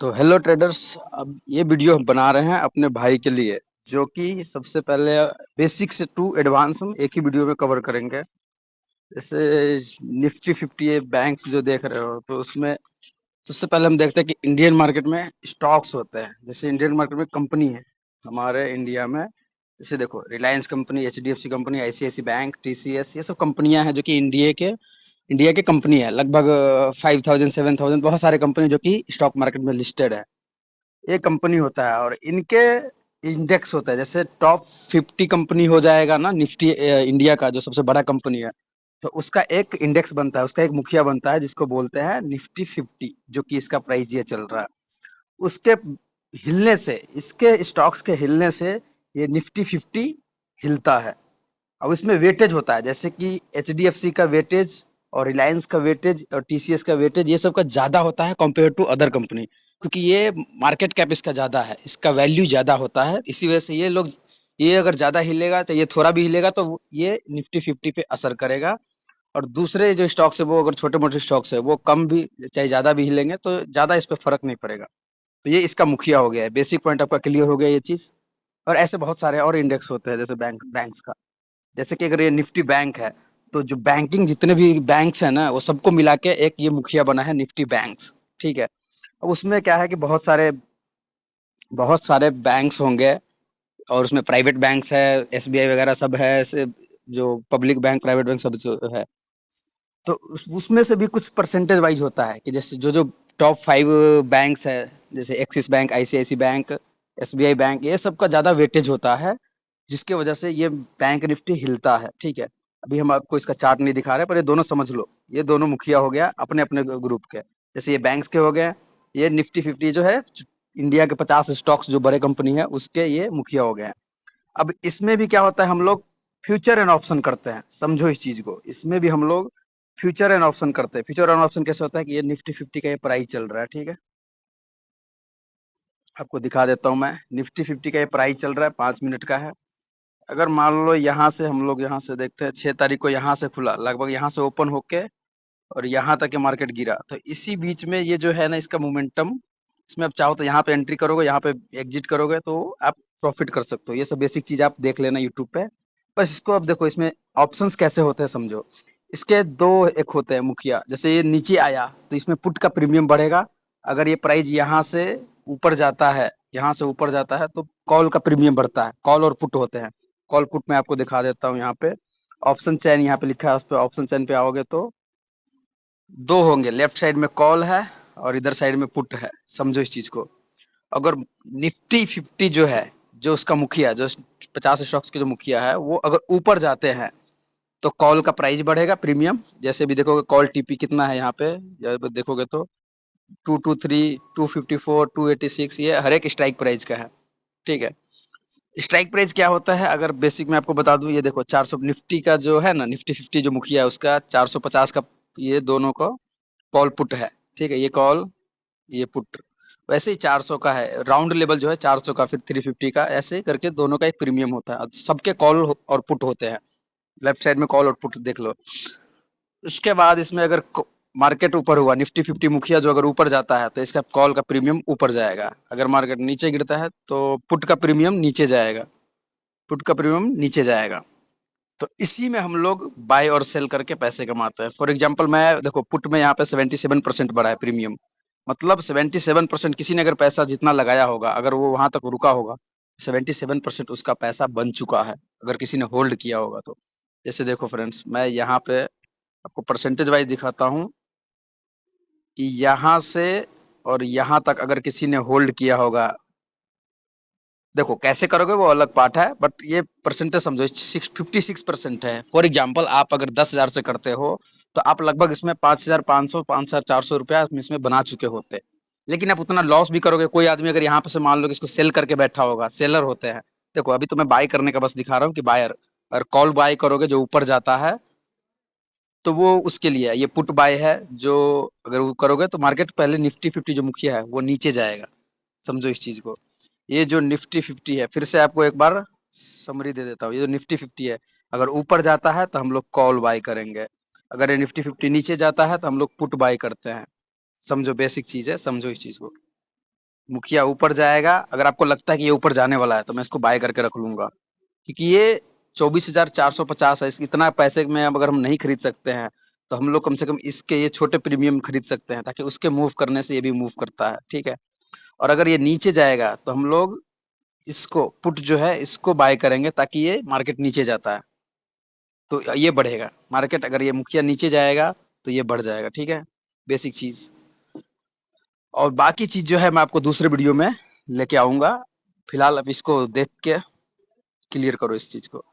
तो hello traders. अब ये वीडियो हम बना रहे हैं अपने भाई के लिए, जो कि सबसे पहले बेसिक से टू एडवांस हम एक ही वीडियो में कवर करेंगे। जैसे निफ्टी 50 बैंक्स जो देख रहे हो, तो उसमें सबसे पहले हम देखते हैं कि इंडियन मार्केट में स्टॉक्स होते हैं। जैसे इंडियन मार्केट में कंपनी है हमारे इंडिया में, जैसे देखो Reliance company, HDFC company, ICICI bank, TCS, ये सब कंपनियां हैं जो कि इंडिया के कंपनी है। लगभग 5000 7000 बहुत सारे कंपनी जो कि स्टॉक मार्केट में लिस्टेड है। ये कंपनी होता है और इनके इंडेक्स होता है। जैसे टॉप 50 कंपनी हो जाएगा ना निफ्टी, इंडिया का जो सबसे बड़ा कंपनी है, तो उसका एक इंडेक्स बनता है, उसका एक मुखिया बनता है जिसको बोलते हैं निफ्टी 50, जो कि इसका प्राइस ये चल रहा है। उसके हिलने से, इसके स्टॉक्स के हिलने से ये निफ्टी 50 हिलता है। अब इसमें वेटेज होता है, जैसे कि एचडीएफसी का वेटेज और रिलायंस का वेटेज और टीसीएस का वेटेज, ये सब का ज़्यादा होता है कंपेयर टू अदर कंपनी, क्योंकि ये मार्केट कैप इसका ज़्यादा है, इसका वैल्यू ज़्यादा होता है। इसी वजह से ये अगर ज़्यादा हिलेगा तो ये थोड़ा भी हिलेगा तो ये निफ्टी 50 पे असर करेगा। और दूसरे जो स्टॉक्स है वो अगर छोटे मोटे स्टॉक्स है वो कम भी चाहे ज़्यादा भी हिलेंगे तो ज़्यादा इस पर फर्क नहीं पड़ेगा। तो ये इसका मुखिया हो गया है। बेसिक पॉइंट आपका क्लियर हो गया ये चीज़। और ऐसे बहुत सारे और इंडेक्स होते हैं जैसे बैंक्स का। जैसे कि अगर ये निफ्टी बैंक है, तो जो बैंकिंग जितने भी बैंक्स हैं ना, वो सबको मिला के एक ये मुखिया बना है निफ्टी बैंक्स। ठीक है। अब उसमें क्या है कि बहुत सारे बैंक्स होंगे और उसमें प्राइवेट बैंक्स है, एसबीआई वगैरह सब है, ऐसे जो पब्लिक बैंक, प्राइवेट बैंक सब जो है। तो उसमें से भी कुछ परसेंटेज वाइज होता है कि जैसे जो जो टॉप 5 बैंक्स है, जैसे Axis bank, ICICI bank, SBI bank, ये सब का ज़्यादा वेटेज होता है, जिसके वजह से ये बैंक निफ्टी हिलता है। ठीक है। अभी हम आपको इसका चार्ट नहीं दिखा रहे, पर ये दोनों समझ लो, ये दोनों मुखिया हो गया अपने अपने ग्रुप के। जैसे ये बैंक्स के हो गए, ये निफ्टी 50 जो है इंडिया के 50 स्टॉक्स जो बड़े कंपनी है उसके ये मुखिया हो गए हैं। अब इसमें भी क्या होता है, हम लोग फ्यूचर एंड ऑप्शन करते हैं। समझो इस चीज को, इसमें भी हम लोग फ्यूचर एंड ऑप्शन करते हैं। फ्यूचर एंड ऑप्शन कैसे होता है कि ये निफ्टी 50 का ये प्राइस चल रहा है। ठीक है। आपको दिखा देता हूँ मैं। निफ्टी 50 का ये प्राइस चल रहा है, 5 मिनट का है। अगर मान लो यहाँ से हम लोग यहाँ से देखते हैं, 6 तारीख को यहाँ से खुला, लगभग यहाँ से ओपन होके और यहाँ तक ये मार्केट गिरा, तो इसी बीच में ये जो है ना इसका मोमेंटम, इसमें आप चाहो तो यहाँ पे एंट्री करोगे, यहाँ पे एग्जिट करोगे तो आप प्रॉफिट कर सकते हो। ये सब बेसिक चीज आप देख लेना यूट्यूब पे। बस इसको अब देखो, इसमें ऑप्शंस कैसे होते हैं समझो। इसके दो एक होते हैं मुखिया। जैसे ये नीचे आया तो इसमें पुट का प्रीमियम बढ़ेगा। अगर ये प्राइस यहाँ से ऊपर जाता है, यहाँ से ऊपर जाता है, तो कॉल का प्रीमियम बढ़ता है। कॉल और पुट होते हैं। कॉल पुट में आपको दिखा देता हूँ यहाँ पे। ऑप्शन चैन यहाँ पे लिखा है, उस पर ऑप्शन चैन पे आओगे तो दो होंगे, लेफ्ट साइड में कॉल है और इधर साइड में पुट है। समझो इस चीज को। अगर निफ्टी 50 जो है, जो उसका मुखिया, जो 50 स्टॉक्स के जो मुखिया है, वो अगर ऊपर जाते हैं तो कॉल का प्राइस बढ़ेगा, प्रीमियम। जैसे भी देखोगे कॉल टीपी कितना है यहाँ पे, देखोगे तो 223, 254, 286, ये हर एक स्ट्राइक प्राइस का है। ठीक है। स्ट्राइक प्राइस क्या होता है, अगर बेसिक में आपको बता दूं, ये देखो 400 निफ्टी का जो है ना, निफ्टी 50 जो मुखिया है उसका 450 का, ये दोनों को कॉल पुट है। ठीक है। ये कॉल, ये पुट। वैसे ही 400 का है, राउंड लेवल जो है 400 का, फिर 350 का, ऐसे करके दोनों का एक प्रीमियम होता है। सबके कॉल और पुट होते हैं। लेफ्ट साइड में कॉल और पुट देख लो। उसके बाद इसमें अगर मार्केट ऊपर हुआ, निफ्टी 50 मुखिया जो अगर ऊपर जाता है तो इसका कॉल का प्रीमियम ऊपर जाएगा। अगर मार्केट नीचे गिरता है तो पुट का प्रीमियम नीचे जाएगा। पुट का प्रीमियम नीचे जाएगा। तो इसी में हम लोग बाय और सेल करके पैसे कमाते हैं। फॉर एग्जांपल, मैं देखो पुट में यहाँ पे 77% बढ़ा है प्रीमियम। मतलब 77% किसी ने अगर पैसा जितना लगाया होगा, अगर वो वहां तक रुका होगा, 77% उसका पैसा बन चुका है, अगर किसी ने होल्ड किया होगा तो। जैसे देखो फ्रेंड्स, मैं यहाँ पे आपको परसेंटेज वाइज दिखाता हूँ कि यहाँ से और यहाँ तक अगर किसी ने होल्ड किया होगा, देखो कैसे करोगे वो अलग पार्ट है, बट ये परसेंटेज समझो, 56% है। फॉर एग्जांपल, आप अगर 10,000 से करते हो तो आप लगभग इसमें 5,500, 5,400 रुपया इसमें बना चुके होते। लेकिन आप उतना लॉस भी करोगे। कोई आदमी अगर यहाँ पे से मान लो कि इसको सेल करके बैठा होगा, सेलर होते हैं। देखो अभी तो मैं बाय करने का बस दिखा रहा हूँ कि बायर, अगर कॉल बाय करोगे जो ऊपर जाता है तो वो उसके लिए है। ये पुट बाय है, जो अगर वो करोगे तो मार्केट पहले निफ्टी 50 जो मुखिया है वो नीचे जाएगा। समझो इस चीज को। ये जो निफ्टी 50 है, फिर से आपको एक बार समरी दे देता हूँ। ये जो निफ्टी 50 है, अगर ऊपर जाता है तो हम लोग कॉल बाय करेंगे। अगर ये निफ्टी 50 नीचे जाता है तो हम लोग पुट बाय करते हैं। समझो बेसिक चीज है, समझो इस चीज को। मुखिया ऊपर जाएगा, अगर आपको लगता है कि ये ऊपर जाने वाला है तो मैं इसको बाय करके रख लूंगा, क्योंकि ये 24,450 है। इतना पैसे में अब अगर हम नहीं खरीद सकते हैं तो हम लोग कम से कम इसके ये छोटे प्रीमियम खरीद सकते हैं, ताकि उसके मूव करने से ये भी मूव करता है, ठीक है। और अगर ये नीचे जाएगा तो हम लोग इसको पुट जो है इसको बाय करेंगे, ताकि ये मार्केट नीचे जाता है तो ये बढ़ेगा मार्केट। अगर ये मुखिया नीचे जाएगा तो ये बढ़ जाएगा, ठीक है, बेसिक चीज। और बाकी चीज जो है मैं आपको दूसरे वीडियो में लेके आऊंगा। फिलहाल अब इसको देख के क्लियर करो इस चीज को।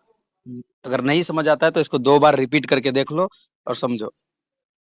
अगर नहीं समझ आता है तो इसको 2 बार रिपीट करके देख लो और समझो।